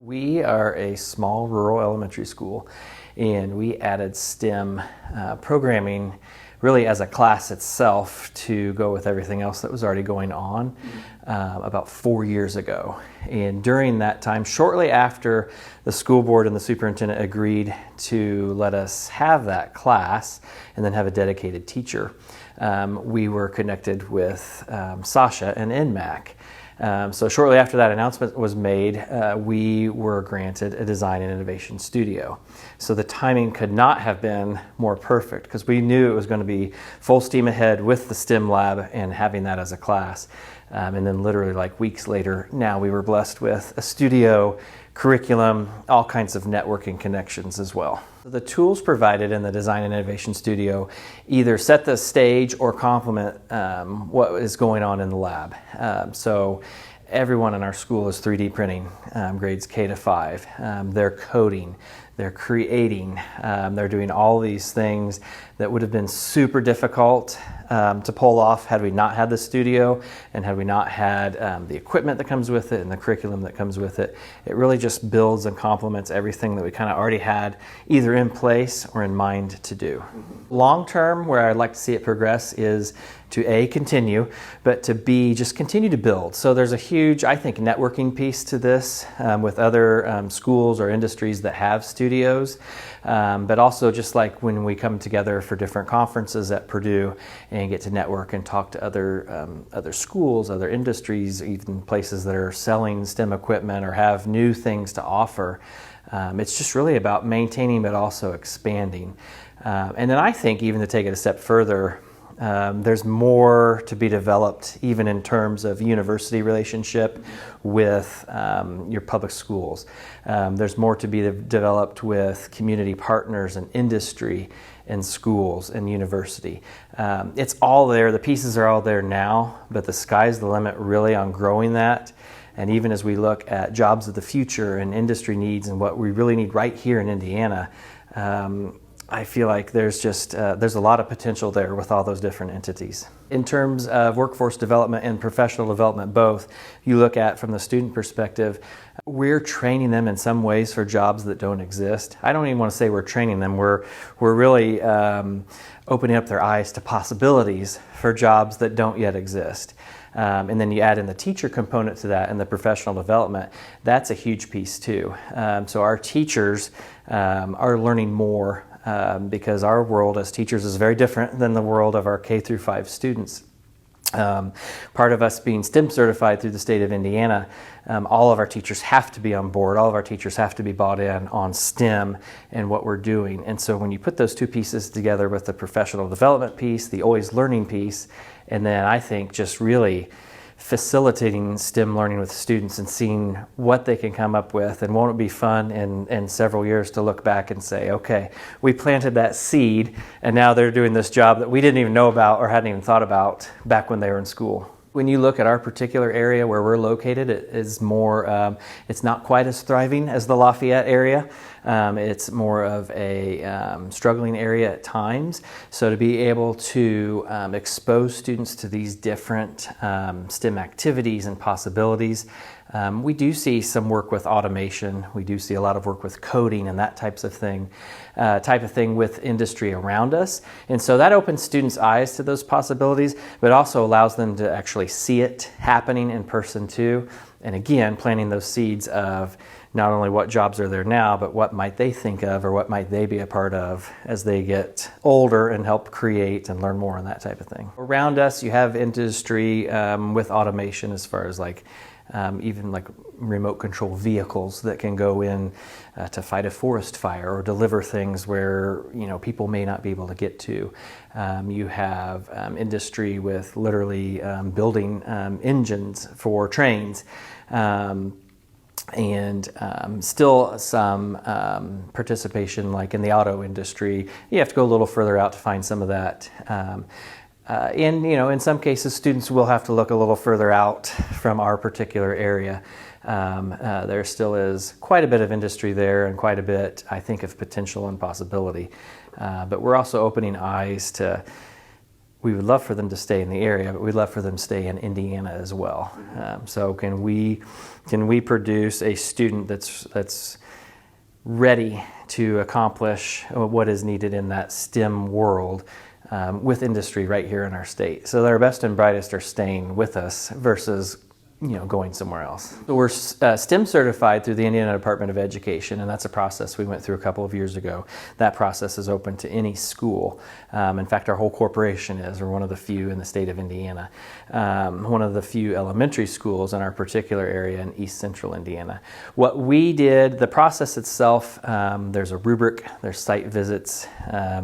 We are a small rural elementary school, and we added STEM programming really as a class itself to go with everything else that was already going on about 4 years ago. And during that time, shortly after the school board and the superintendent agreed to let us have that class and then have a dedicated teacher, we were connected with Sasha and IN-MaC. So shortly after that announcement was made, we were granted a design and innovation studio. So the timing could not have been more perfect because we knew it was going to be full steam ahead with the STEM lab and having that as a class. And then literally like weeks later, now we were blessed with a studio, curriculum, all kinds of networking connections as well. The tools provided in the Design and Innovation Studio either set the stage or complement what is going on in the lab. So everyone in our school is 3D printing, grades K to 5. They're coding, they're creating, they're doing all these things that would have been super difficult to pull off had we not had the studio and had we not had the equipment that comes with it and the curriculum that comes with it. It really just builds and complements everything that we kind of already had either in place or in mind to do. Long term, where I'd like to see it progress is to A, continue, but to B, just continue to build. So there's a huge, I think, networking piece to this with other schools or industries that have studios, but also just like when we come together for different conferences at Purdue and get to network and talk to other schools, other industries, even places that are selling STEM equipment or have new things to offer. It's just really about maintaining but also expanding. And then I think even to take it a step further, there's more to be developed even in terms of university relationship with your public schools. There's more to be developed with community partners and industry and schools and university. It's all there, the pieces are all there now, but the sky's the limit really on growing that. And even as we look at jobs of the future and industry needs and what we really need right here in Indiana, I feel like there's a lot of potential there with all those different entities. In terms of workforce development and professional development both, you look at from the student perspective, we're training them in some ways for jobs that don't exist. I don't even want to say we're training them, we're really opening up their eyes to possibilities for jobs that don't yet exist. And then you add in the teacher component to that and the professional development, that's a huge piece too. So our teachers are learning more because our world as teachers is very different than the world of our K through 5 students. Part of us being STEM certified through the state of Indiana, all of our teachers have to be on board, all of our teachers have to be bought in on STEM and what we're doing. And so when you put those two pieces together with the professional development piece, the always learning piece, and then I think just really facilitating STEM learning with students and seeing what they can come up with, and won't it be fun in several years to look back and say, okay, we planted that seed and now they're doing this job that we didn't even know about or hadn't even thought about back when they were in school. When you look at our particular area where we're located, it is more, it's not quite as thriving as the Lafayette area. It's more of a struggling area at times. So to be able to expose students to these different STEM activities and possibilities, we do see some work with automation. We do see a lot of work with coding and that type of thing with industry around us. And so that opens students' eyes to those possibilities, but also allows them to actually see it happening in person too. And again, planting those seeds of not only what jobs are there now, but what might they think of or what might they be a part of as they get older and help create and learn more and that type of thing. Around us, you have industry with automation as far as like even like remote control vehicles that can go in to fight a forest fire or deliver things where people may not be able to get to. You have industry with literally building engines for trains. And still some participation like in the auto industry. You have to go a little further out to find some of that. And in some cases, students will have to look a little further out from our particular area. There still is quite a bit of industry there and quite a bit, I think, of potential and possibility. But we're also opening eyes to we would love for them to stay in the area, but we'd love for them to stay in Indiana as well. So can we produce a student that's ready to accomplish what is needed in that STEM world with industry right here in our state? So our best and brightest are staying with us versus going somewhere else. So we're STEM certified through the Indiana Department of Education, and that's a process we went through a couple of years ago. That process is open to any school. In fact, our whole corporation is. We're one of the few in the state of Indiana. One of the few elementary schools in our particular area in East Central Indiana. What we did, the process itself, there's a rubric, there's site visits,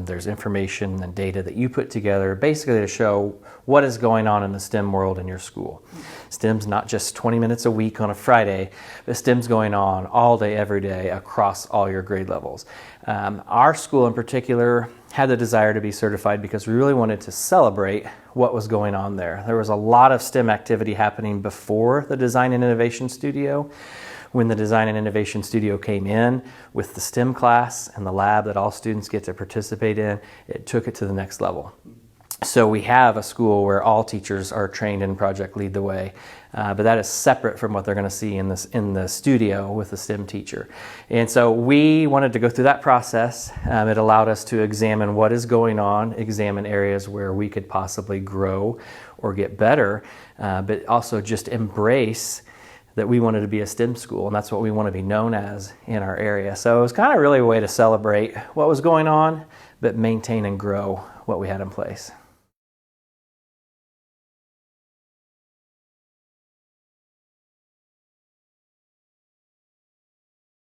there's information and data that you put together basically to show what is going on in the STEM world in your school. STEM's not just 20 minutes a week on a Friday, but STEM's going on all day, every day across all your grade levels. Our school in particular had the desire to be certified because we really wanted to celebrate what was going on there. There was a lot of STEM activity happening before the Design and Innovation Studio. When the Design and Innovation Studio came in with the STEM class and the lab that all students get to participate in, it took it to the next level. So we have a school where all teachers are trained in Project Lead the Way, but that is separate from what they're going to see in the studio with the STEM teacher. And so we wanted to go through that process. It allowed us to examine what is going on, examine areas where we could possibly grow or get better, but also just embrace that we wanted to be a STEM school, and that's what we want to be known as in our area. So it was kind of really a way to celebrate what was going on, but maintain and grow what we had in place.